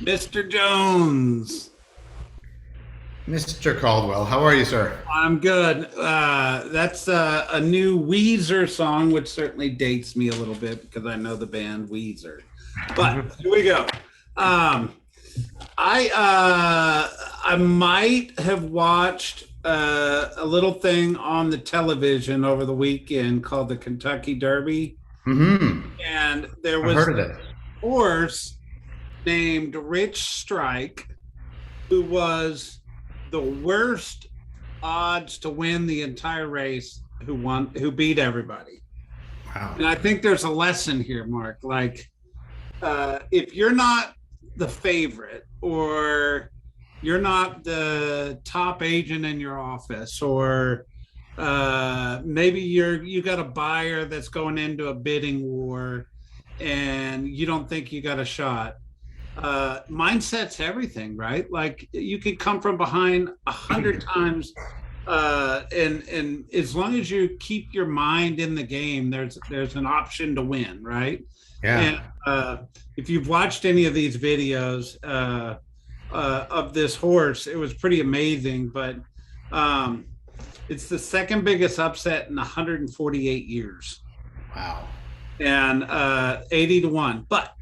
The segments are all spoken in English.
Mr. Jones. Mr. Caldwell, how are you, sir? I'm good. That's a new Weezer song, which certainly dates me a little bit because I know the band Weezer. But here we go. Um, I might have watched a little thing on the television over the weekend called the Kentucky Derby, Mm-hmm. and there I've was heard of a this. horse named Rich Strike who was the worst odds to win the entire race, who beat everybody. Wow. And I think there's a lesson here, Mark. Like, if you're not the favorite, or you're not the top agent in your office, or maybe you got a buyer that's going into a bidding war and you don't think you got a shot, mindset's everything, right? Like, you could come from behind 100 times, and as long as you keep your mind in the game, there's an option to win, right? And Yeah. if you've watched any of these videos of this horse, it was pretty amazing. But um, it's the second biggest upset in 148 years, Wow. and 80 to 1. But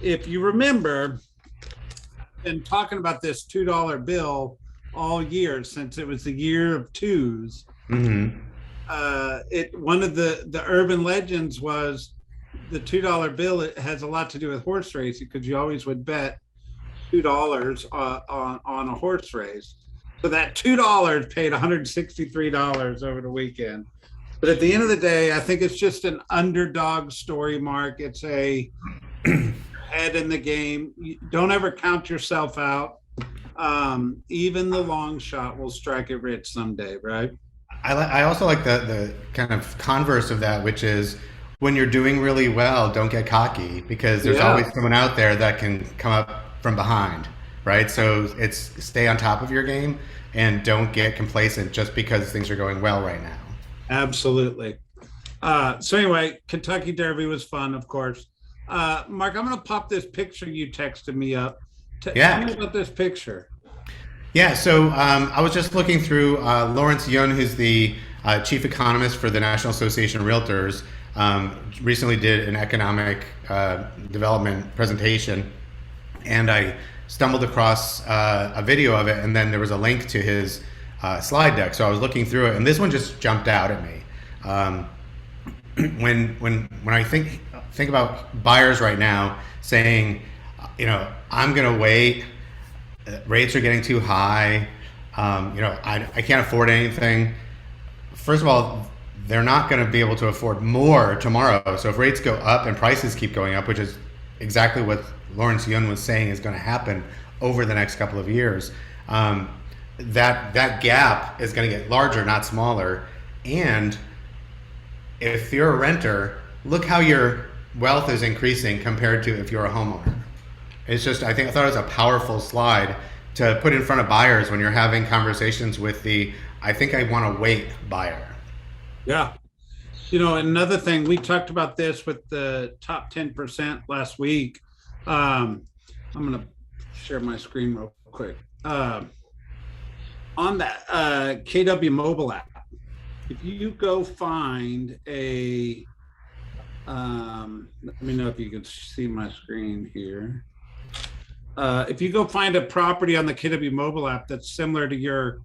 if you remember, been talking about this $2 bill all year since it was the year of twos. Mm-hmm. It one of the urban legends was the $2 bill. It has a lot to do with horse racing because you always would bet $2 on a horse race. So that $2 paid $163 over the weekend. But at the end of the day, I think it's just an underdog story, Mark. It's a head in the game. You don't ever count yourself out. Even the long shot will strike it rich someday, right? I also like the kind of converse of that, which is when you're doing really well, don't get cocky because there's Yeah, always someone out there that can come up from behind, right? So it's stay on top of your game and don't get complacent just because things are going well right now. absolutely. So anyway, Kentucky Derby was fun, of course. Mark, I'm going to pop this picture you texted me up. Tell me Yeah. about this picture. Yeah, so I was just looking through Lawrence Yun, who's the chief economist for the National Association of Realtors, recently did an economic development presentation, and I stumbled across a video of it, and then there was a link to his slide deck. So I was looking through it, and this one just jumped out at me. When I think about buyers right now saying, I'm going to wait, rates are getting too high. I can't afford anything. First of all, they're not going to be able to afford more tomorrow. So if rates go up and prices keep going up, which is exactly what Lawrence Yun was saying is going to happen over the next couple of years, that gap is going to get larger, not smaller. And if you're a renter, look how your wealth is increasing compared to if you're a homeowner. It's just, I thought it was a powerful slide to put in front of buyers when you're having conversations with the, I think I want to wait buyer. Yeah. Another thing, we talked about this with the top 10% last week. I'm going to share my screen real quick. On that KW mobile app, if you go find let me know if you can see my screen here. If you go find a property on the KW mobile app that's similar to your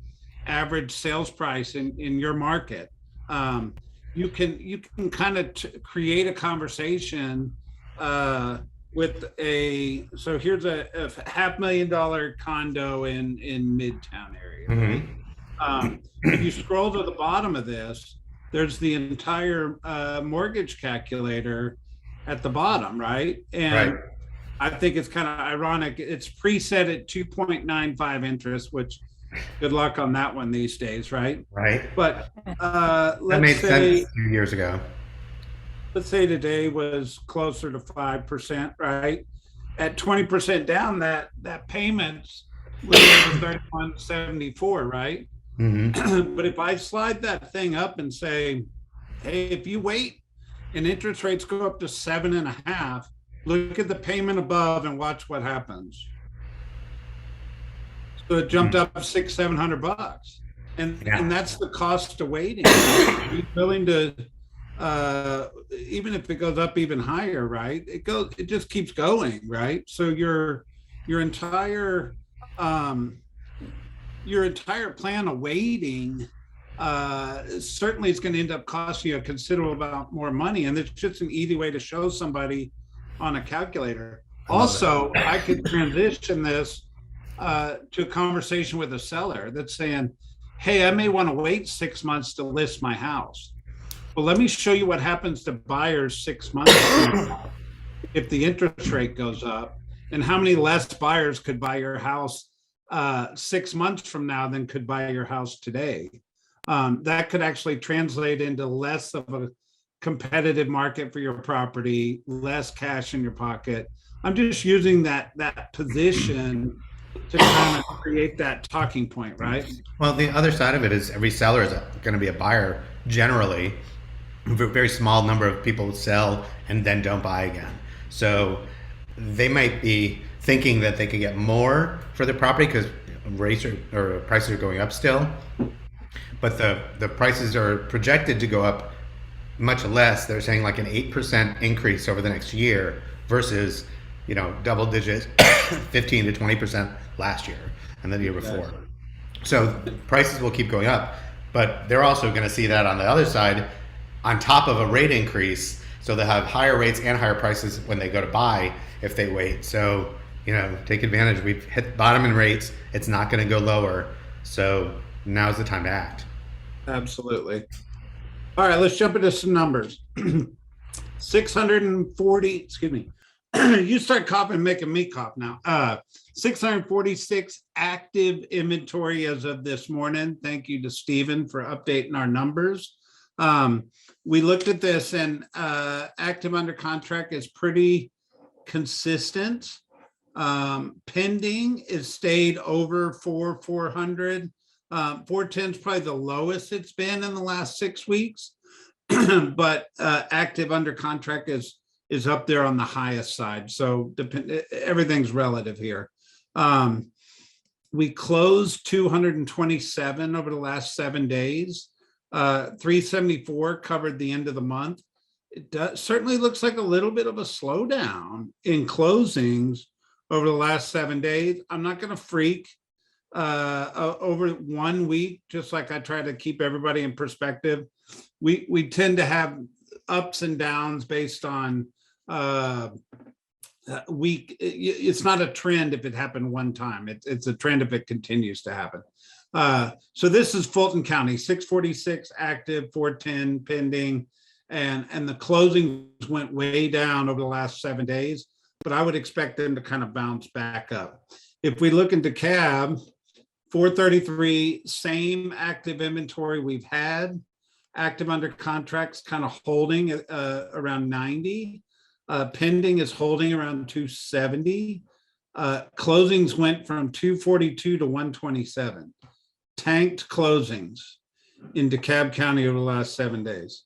average sales price in your market, you can kind of create a conversation with so here's a $500,000 condo in Midtown area, right? Mm-hmm. If you scroll to the bottom of this, there's the entire mortgage calculator at the bottom, right? Right. And I think it's kind of ironic. It's preset at 2.95 interest, which good luck on that one these days, right? Right. But That made sense a few years ago. let's say today was closer to 5%, right? At 20% down, that payment's a little over 31.74, right? Mm-hmm. But if I slide that thing up and say, hey, if you wait and interest rates go up to 7.5, look at the payment above and watch what happens. So it jumped up 600-700 bucks, and Yeah. that's the cost of waiting. Right? Are you willing to, even if it goes up even higher, right? It just keeps going, right? So your entire um, your entire plan of waiting certainly is going to end up costing you a considerable amount more money. And it's just an easy way to show somebody on a calculator. I love Also, I that. could transition this to a conversation with a seller that's saying, hey, I may want to wait 6 months to list my house. Well, let me show you what happens to buyers 6 months if the interest rate goes up, and how many less buyers could buy your house 6 months from now than could buy your house today. That could actually translate into less of a competitive market for your property, less cash in your pocket. I'm just using that position to kind of create that talking point, right? Well, the other side of it is every seller is going to be a buyer generally. A very small number of people sell and then don't buy again. So they might be thinking that they could get more for their property because rates or prices are going up still, but the prices are projected to go up much less. They're saying like an 8% increase over the next year versus, double digit 15 to 20% last year and the year before. So prices will keep going up, but they're also going to see that on the other side on top of a rate increase. So they'll have higher rates and higher prices when they go to buy if they wait. So, take advantage. We've hit bottom in rates. It's not going to go lower. So now's the time to act. Absolutely. All right, let's jump into some numbers. 640, excuse me. You start coughing, making me cough now. 646 active inventory as of this morning. Thank you to Stephen for updating our numbers. We looked at this, and active under contract is pretty consistent. Pending is stayed over 400. 410 is probably the lowest it's been in the last 6 weeks, but active under contract is up there on the highest side. So everything's relative here. We closed 227 over the last 7 days. 374 covered the end of the month. It certainly looks like a little bit of a slowdown in closings over the last 7 days. I'm not going to freak over 1 week, just like I try to keep everybody in perspective. We tend to have ups and downs based on week. It's not a trend if it happened one time. It's a trend if it continues to happen. So this is Fulton County, 646 active, 410 pending, and the closings went way down over the last 7 days, but I would expect them to kind of bounce back up. If we look into CAB, 433, same active inventory we've had. Active under contracts kind of holding around 90. Pending is holding around 270. Closings went from 242 to 127. Tanked closings in DeKalb County over the last 7 days.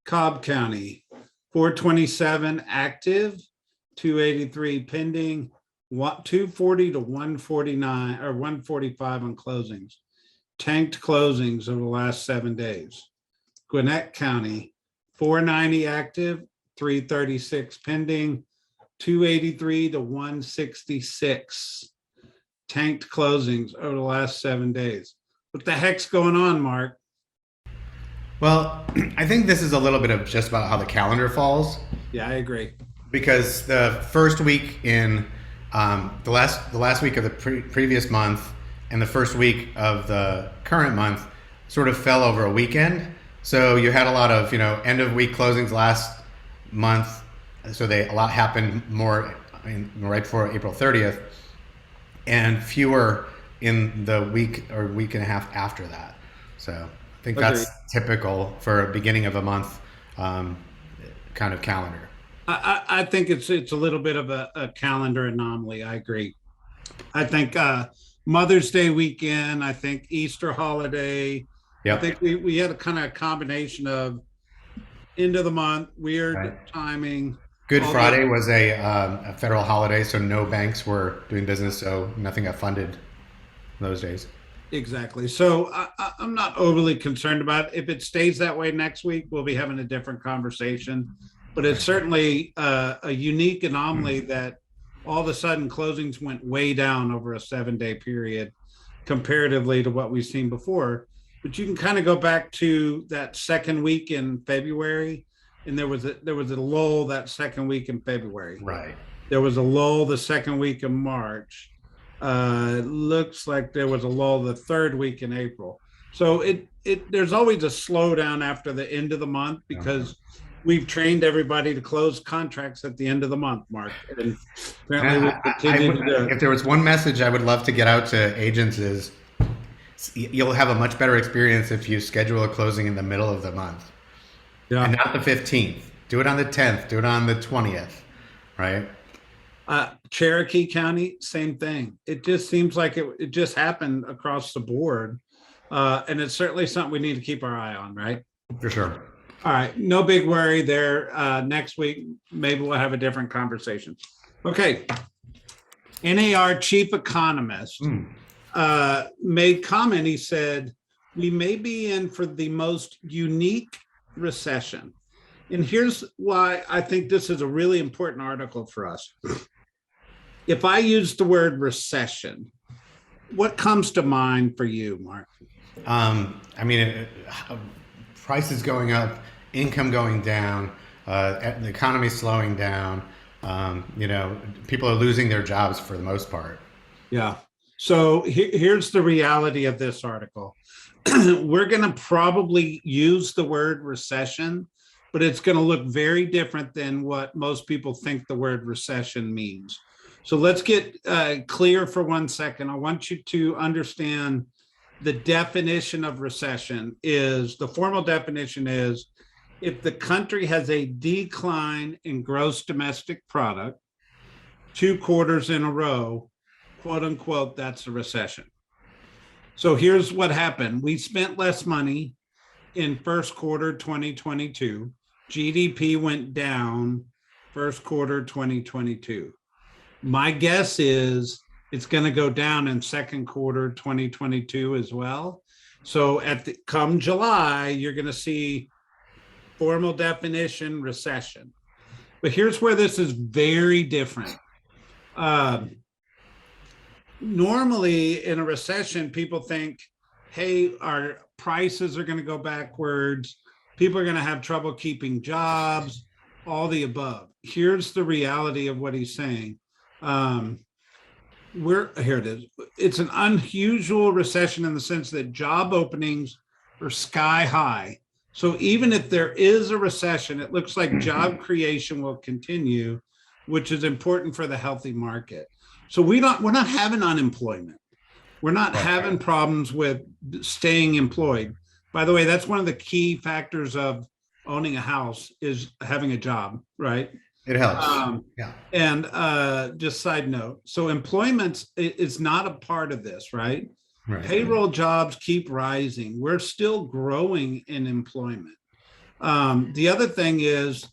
Cobb County, 427 active, 283 pending, 240 to 149 or 145 on closings. Tanked closings over the last 7 days. Gwinnett County, 490 active, 336 pending, 283 to 166. Tanked closings over the last 7 days. What the heck's going on, Mark? Well, I think this is a little bit of just about how the calendar falls. Yeah, I agree. Because the first week in the last week of the previous month and the first week of the current month sort of fell over a weekend. So you had a lot of end of week closings last month. So a lot happened more right before April 30th, and fewer in the week or week and a half after that. So I think that's typical for a beginning of a month kind of calendar. I think it's a little bit of a calendar anomaly. I agree. I think Mother's Day weekend, I think Easter holiday. Yep. I think we had a kind of combination of end of the month, weird timing. Good Friday was a federal holiday, so no banks were doing business, so nothing got funded. those days. Exactly. So I'm not overly concerned about it. If it stays that way next week, we'll be having a different conversation. But it's certainly a unique anomaly that all of a sudden closings went way down over a 7-day period comparatively to what we've seen before. But you can kind of go back to that second week in February, and there was a lull that second week in February. Right. There was a lull the second week of March. Looks like there was a lull the third week in April. So there's always a slowdown after the end of the month because we've trained everybody to close contracts at the end of the month, Mark. And apparently we'll continue to do it. If there was one message I would love to get out to agents is you'll have a much better experience if you schedule a closing in the middle of the month. Yeah. And not the 15th. Do it on the 10th. Do it on the 20th, right? Cherokee County, same thing. It just seems like it just happened across the board. And it's certainly something we need to keep our eye on, right? For sure. All right. No big worry there. Next week, maybe we'll have a different conversation. Okay. NAR chief economist made comment. He said, we may be in for the most unique recession. And here's why I think this is a really important article for us. If I use the word recession, what comes to mind for you, Mark? I mean, prices going up, income going down, the economy slowing down. People are losing their jobs for the most part. Yeah. So here's the reality of this article. We're going to probably use the word recession, but it's going to look very different than what most people think the word recession means. So let's get clear for 1 second. I want you to understand the definition of recession is, the formal definition is, if the country has a decline in gross domestic product 2 quarters in a row, quote unquote, that's a recession. So here's what happened. We spent less money in first quarter 2022. GDP went down first quarter 2022. My guess is it's going to go down in second quarter 2022 as well. So come July, you're going to see formal definition recession. But here's where this is very different. Normally in a recession, people think, hey, our prices are going to go backwards. People are going to have trouble keeping jobs, all the above. Here's the reality of what he's saying. Here it is. It's an unusual recession in the sense that job openings are sky high. So even if there is a recession, it looks like job creation will continue, which is important for the healthy market. So we're not having unemployment. We're not having problems with staying employed. By the way, that's one of the key factors of owning a house is having a job, right? It helps. Yeah. And just side note, so employment is not a part of this, right? Right. Payroll jobs keep rising. We're still growing in employment. The other thing is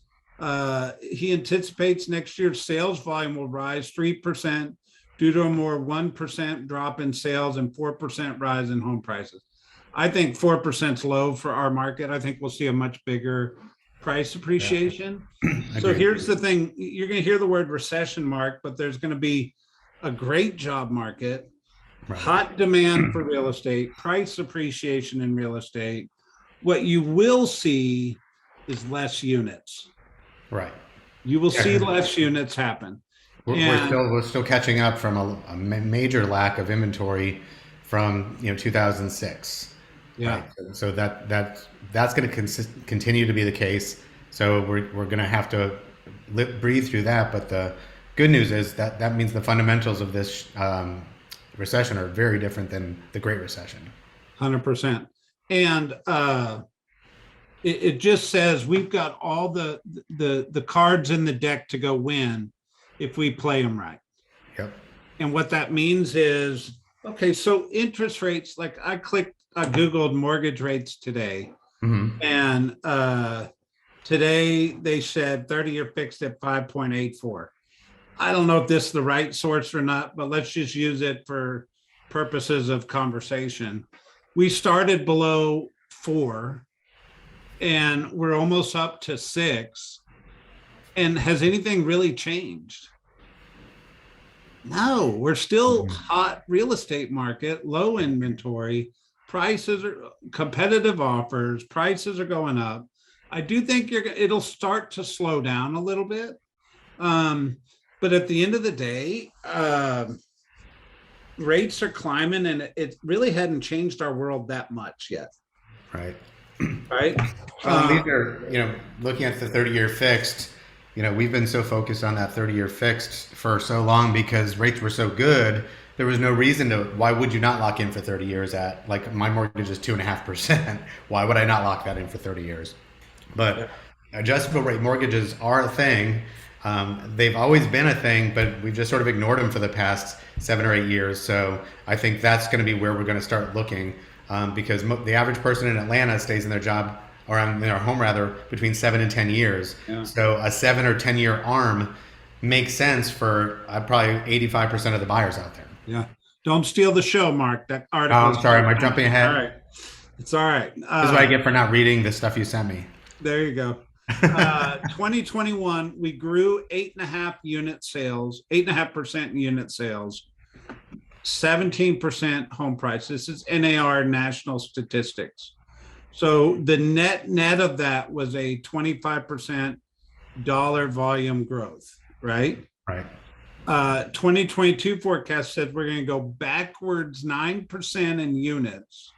he anticipates next year's sales volume will rise 3% due to a more 1% drop in sales and 4% rise in home prices. I think 4% is low for our market. I think we'll see a much bigger price appreciation. So here's the thing. You're going to hear the word recession, Mark, but there's going to be a great job market, hot demand for real estate, price appreciation in real estate. What you will see is less units. Right. You will see less units happen. We're still catching up from a major lack of inventory from 2006. Yeah. Right? So that's going to continue to be the case. So we're going to have to breathe through that. But the good news is that means the fundamentals of this recession are very different than the Great Recession. 100%. And it just says we've got all the cards in the deck to go win if we play them right. Yep. And what that means is, okay, so interest rates, like I Googled mortgage rates today, and today they said 30-year fixed at 5.84. I don't know if this is the right source or not, but let's just use it for purposes of conversation, we started below 4 and we're almost up to 6. And has anything really changed? No, we're still hot real estate market, low inventory, prices are competitive offers, prices are going up. I do think it'll start to slow down a little bit. But at the end of the day, rates are climbing and it really hadn't changed our world that much yet. Right. Right. These are, looking at the 30-year fixed, we've been so focused on that 30-year fixed for so long because rates were so good. There was no reason why would you not lock in for 30 years at, like, my mortgage is 2.5%. Why would I not lock that in for 30 years? But adjustable rate mortgages are a thing. They've always been a thing, but we've just sort of ignored them for the past 7 or 8 years. So I think that's going to be where we're going to start looking, because the average person in Atlanta stays in their job or in their home rather between 7 and 10 years. Yeah. So a 7 or 10 year ARM makes sense for probably 85% of the buyers out there. Yeah. Don't steal the show, Mark. That article. Oh, I'm sorry. Am I jumping ahead? All right. It's all right. This is what I get for not reading the stuff you sent me. There you go. 2021, we grew 8.5% unit sales, 17% home price. This is NAR national statistics. So the net of that was a 25% dollar volume growth, right? Right. 2022 forecast said we're going to go backwards 9% in units,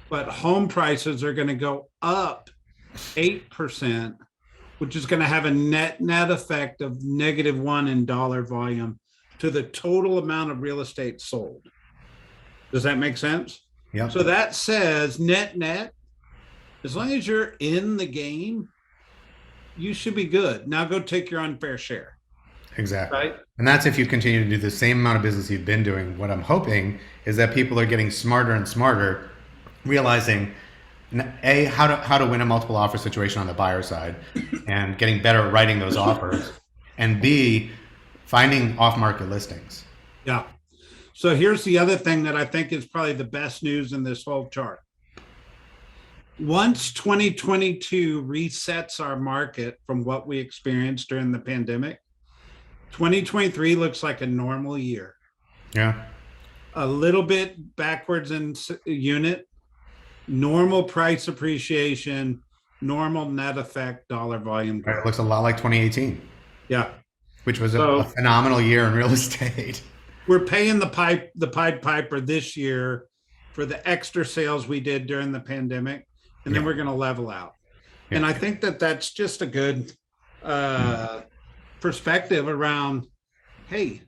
but home prices are going to go up 8%, which is going to have a net effect of -1 in dollar volume to the total amount of real estate sold. Does that make sense? Yeah. So that says net, as long as you're in the game, you should be good. Now go take your unfair share. Exactly. Right? And that's if you continue to do the same amount of business you've been doing. What I'm hoping is that people are getting smarter and smarter, realizing A, how to win a multiple offer situation on the buyer side and getting better at writing those offers, and B, finding off-market listings. Yeah. So here's the other thing that I think is probably the best news in this whole chart. Once 2022 resets our market from what we experienced during the pandemic, 2023 looks like a normal year. Yeah. A little bit backwards in unit, normal price appreciation, normal net effect dollar volume growth. It looks a lot like 2018. Yeah. Which was a phenomenal year in real estate. We're paying the Pied Piper this year for the extra sales we did during the pandemic, and then we're going to level out. Yeah. And I think that that's just a good perspective around, hey,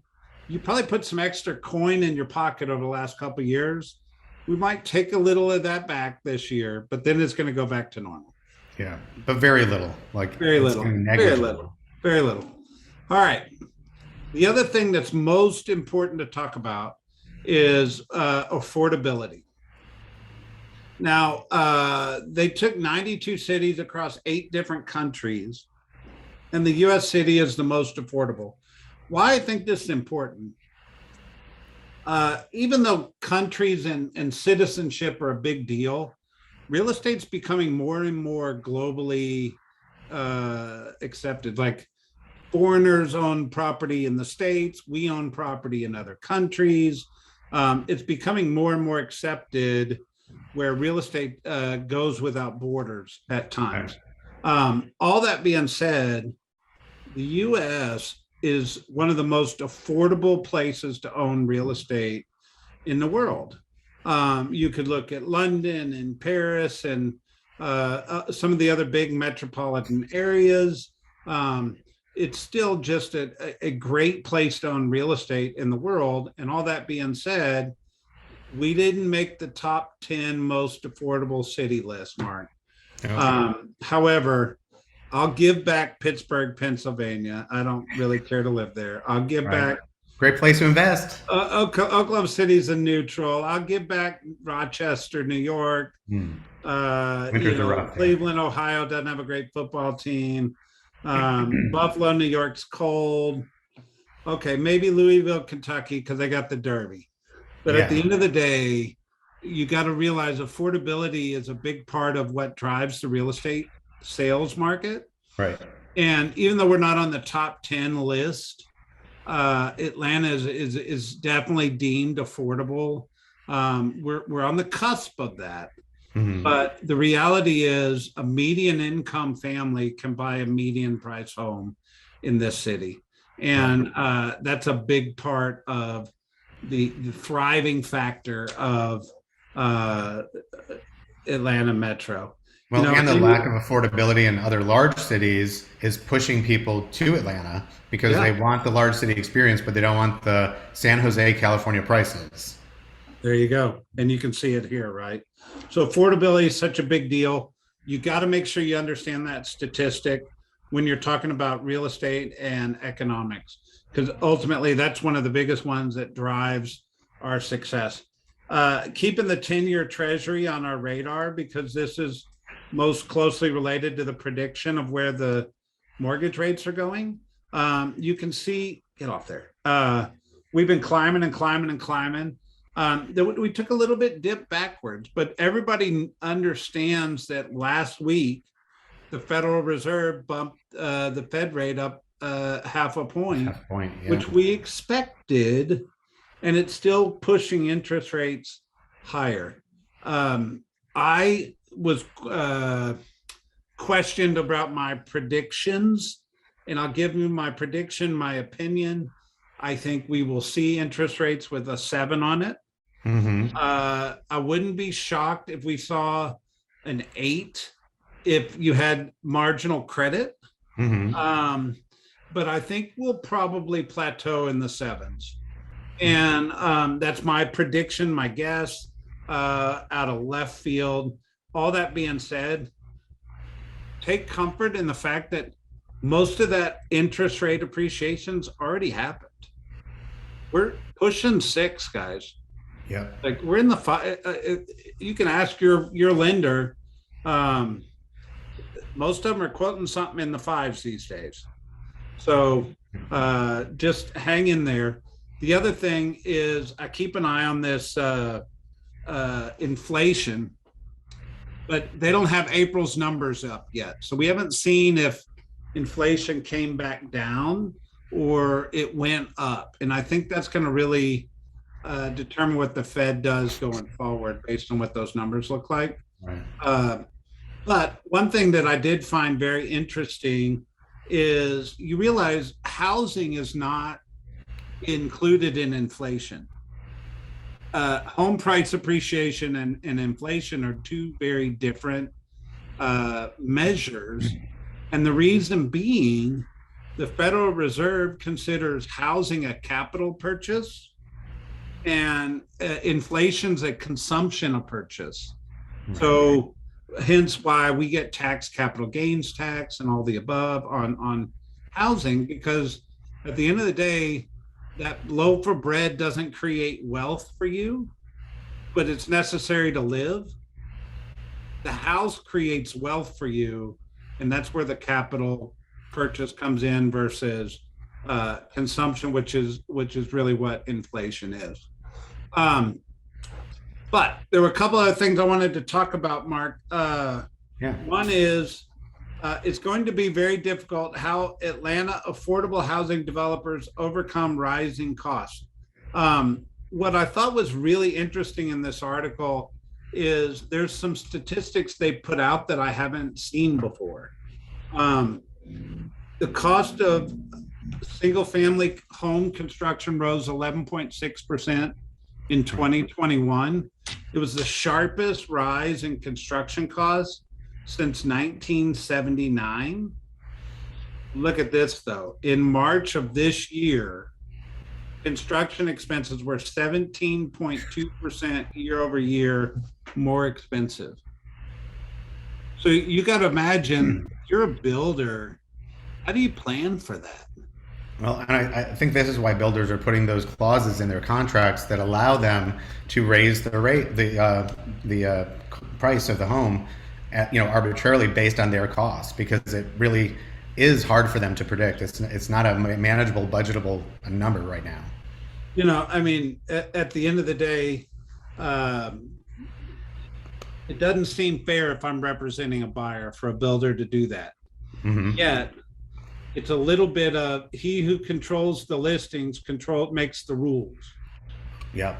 you probably put some extra coin in your pocket over the last couple of years. We might take a little of that back this year, but then it's going to go back to normal. Yeah, but very little. Very little. All right. The other thing that's most important to talk about is affordability. Now, they took 92 cities across 8 different countries, and the U.S. city is the most affordable. Why I think this is important, even though countries and citizenship are a big deal, real estate's becoming more and more globally accepted. Like, foreigners own property in the States, we own property in other countries. It's becoming more and more accepted where real estate goes without borders at times. All that being said, the U.S. is one of the most affordable places to own real estate in the world. You could look at London and Paris and some of the other big metropolitan areas. It's still just a great place to own real estate in the world. And all that being said, we didn't make the top 10 most affordable city list, Mark. Okay. However, I'll give back Pittsburgh, Pennsylvania. I don't really care to live there. I'll give back. Great place to invest. Oklahoma City's a neutral. I'll give back Rochester, New York. Cleveland, Ohio doesn't have a great football team. Buffalo, New York's cold. Okay, maybe Louisville, Kentucky, because they got the Derby. But at the Yeah. end of the day, you got to realize affordability is a big part of what drives the real estate sales market. Right. And even though we're not on the top 10 list, Atlanta is definitely deemed affordable. We're on the cusp of that. Hmm. But the reality is, a median income family can buy a median price home in this city. Right. And that's a big part of the thriving factor of uh, Atlanta Metro. You Well, know, and the and lack of affordability in other large cities is pushing people to Atlanta because yeah, they want the large city experience, but they don't want the San Jose, California prices. there you go. And you can see it here, right? So affordability is such a big deal. You got to make sure you understand that statistic when you're talking about real estate and economics, because ultimately that's one of the biggest ones that drives our success. Keeping the 10-year treasury on our radar, because this is most closely related to the prediction of where the mortgage rates are going. You can see, get off there. We've been climbing and climbing and climbing. We took a little bit dip backwards, but everybody understands that last week the Federal Reserve bumped the Fed rate up half a point, Half point, yeah. which we expected, and it's still pushing interest rates higher. I was questioned about my predictions, and I'll give you my prediction, my opinion. I think we will see interest rates with a 7 on it. Hmm. I wouldn't be shocked if we saw an 8 if you had marginal credit. Hmm. But I think we'll probably plateau in the 7s. And that's my prediction, my guess, out of left field. All that being said, take comfort in the fact that most of that interest rate appreciation's already happened. We're pushing 6, guys. Yep. Like we're in the 5. You can ask your lender. Most of them are quoting something in the 5s these days. So just hang in there. The other thing is I keep an eye on this inflation, but they don't have April's numbers up yet. So we haven't seen if inflation came back down or it went up. And I think that's going to really determine what the Fed does going forward based on what those numbers look like. Right. But one thing that I did find very interesting is you realize housing is not included in inflation. Home price appreciation and inflation are two very different measures. And the reason being, the Federal Reserve considers housing a capital purchase and inflation's a consumption of purchase. Right. So hence why we get tax capital gains tax and all the above on housing, because at the end of the day, that loaf of bread doesn't create wealth for you, but it's necessary to live. The house creates wealth for you, and that's where the capital purchase comes in versus consumption, which is really what inflation is. But there were a couple other things I wanted to talk about, Mark. Yeah. One is it's going to be very difficult how Atlanta affordable housing developers overcome rising costs. What I thought was really interesting in this article is there's some statistics they put out that I haven't seen before. The cost of single family home construction rose 11.6% in 2021. It was the sharpest rise in construction costs since 1979. Look at this though. In March of this year, construction expenses were 17.2% year over year more expensive. So you got to imagine, if you're a builder, how do you plan for that? Well, and I think this is why builders are putting those clauses in their contracts that allow them to raise the rate, the price of the home, arbitrarily based on their costs, because it really is hard for them to predict. It's not a manageable, budgetable number right now. I mean, at the end of the day, um, it doesn't seem fair if I'm representing a buyer for a builder to do that. Hmm. Yet it's a little bit of he who controls the listings makes the rules. Yep.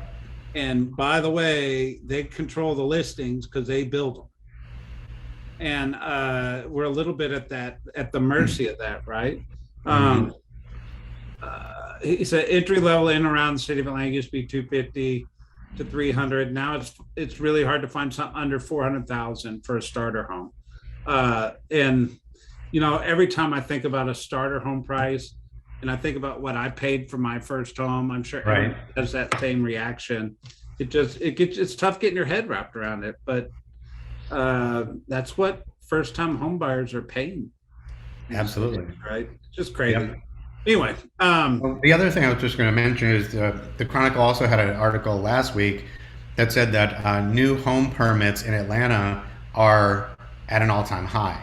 And by the way, they control the listings because they build them. And we're a little bit at the mercy of that, right? Hmm. Um, he said entry level in around the city of Atlanta used to be 250 to 300. Now it's really hard to find something under 400,000 for a starter home. And every time I think about a starter home price, and I think about what I paid for my first home, I'm sure Right. everybody has that same reaction. It's tough getting your head wrapped around it, but that's what first time home buyers are paying these days, Absolutely. right? It's just crazy. Yep. Anyway, Well, the other thing I was just going to mention is the Chronicle also had an article last week that said that new home permits in Atlanta are at an all-time high.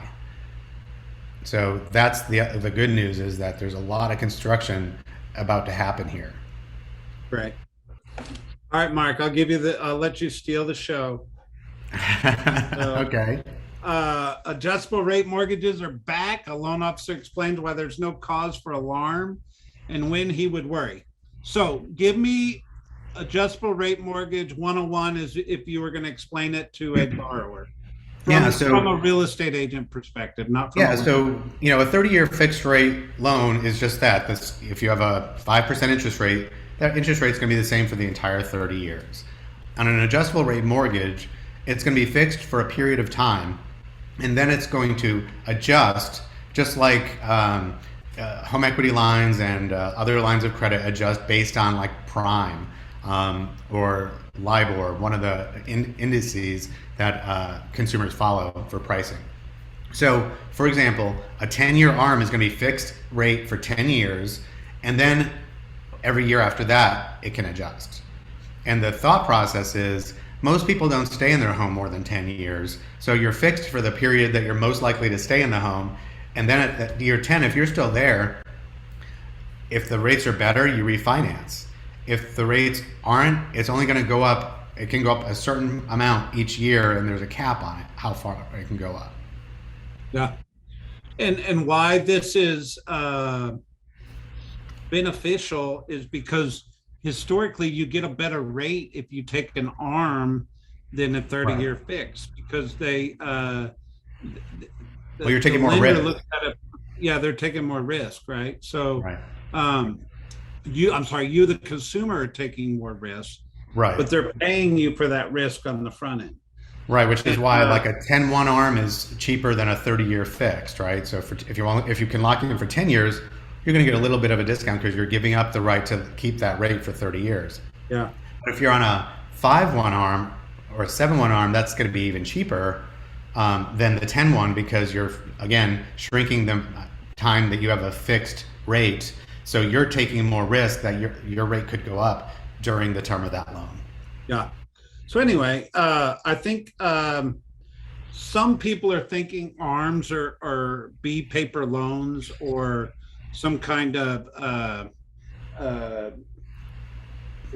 So that's the good news is that there's a lot of construction about to happen here. right. All right, Mark, I'll let you steal the show. So, Okay. adjustable rate mortgages are back. A loan officer explains why there's no cause for alarm and when he would worry. So, give me adjustable rate mortgage 101 as if you were going to explain it to a borrower Yeah. from a So real estate agent perspective, not from a yeah. loan. So a 30-year fixed rate loan is just that. This, if you have a 5% interest rate, that interest rate is going to be the same for the entire 30 years. On an adjustable rate mortgage, it's going to be fixed for a period of time, and then it's going to adjust, just like home equity lines and other lines of credit adjust based on like prime or LIBOR, one of the indices that consumers follow for pricing. So, for example, a 10-year ARM is going to be fixed rate for 10 years, and then every year after that, it can adjust. And the thought process is most people don't stay in their home more than 10 years. So you're fixed for the period that you're most likely to stay in the home. And then at year 10, if you're still there, if the rates are better, you refinance. If the rates aren't, it's only going to go up. It can go up a certain amount each year, and there's a cap on it, how far it can go up. Yeah. And why this is beneficial is because historically you get a better rate if you take an arm than a 30-year fix because Well, you're the taking more lender risk. looks at it. Yeah, they're taking more risk, right? So Right. um I'm sorry, you the consumer are taking more risk, Right. but they're paying you for that risk on the front end. Right, which is And why like a 10-1 arm is cheaper than a 30-year fixed, right? So if you can lock in for 10 years, you're going to get a little bit of a discount because you're giving up the right to keep that rate for 30 years. yeah, But if you're on a 5-1 arm or a 7-1 arm, that's going to be even cheaper than the 10-1 because you're again shrinking the time that you have a fixed rate. So you're taking more risk that your rate could go up during the term of that loan. yeah. So anyway, I think some people are thinking arms or B paper loans or some kind of uh, what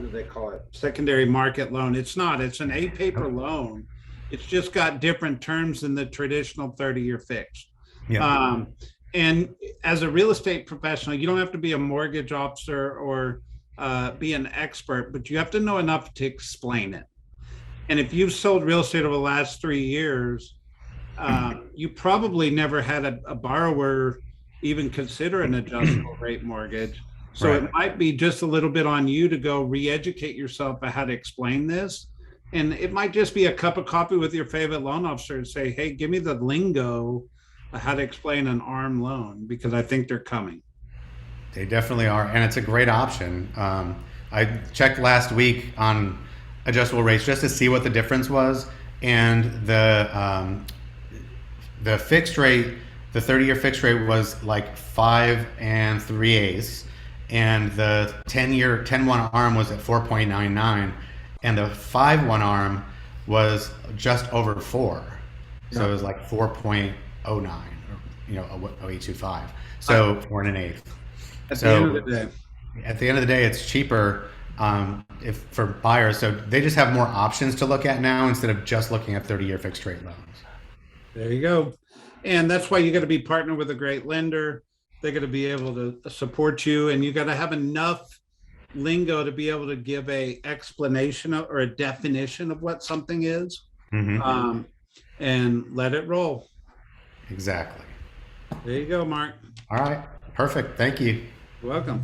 do they call it? Secondary market loan. It's not. It's an A paper loan. It's just got different terms than the traditional 30-year fixed. Yeah. Um, and as a real estate professional, you don't have to be a mortgage officer or be an expert, but you have to know enough to explain it. And if you've sold real estate over the last 3 years, you probably never had a borrower even consider an adjustable rate mortgage. So Right. it might be just a little bit on you to go re-educate yourself on how to explain this. And it might just be a cup of coffee with your favorite loan officer and say, hey, give me the lingo of how to explain an ARM loan because I think they're coming. They definitely are, and it's a great option. I checked last week on adjustable rates just to see what the difference was, and the fixed rate, the 30-year fixed rate was like 5 3/8, and the 10-year 10-1 arm was at 4.99, and the 5-1 arm was just over 4, so it was like 4.09, or 0.825, so 4 and an eighth. At the end of So the day, at the end of the day, it's cheaper if for buyers. So they just have more options to look at now instead of just looking at 30-year fixed rate loans. There you go. And that's why you got to be partnered with a great lender. They're going to be able to support you, and you got to have enough lingo to be able to give a explanation or a definition of what something is, um, and let it roll. Exactly. There you go, Mark. All right. Perfect. Thank you. You're welcome.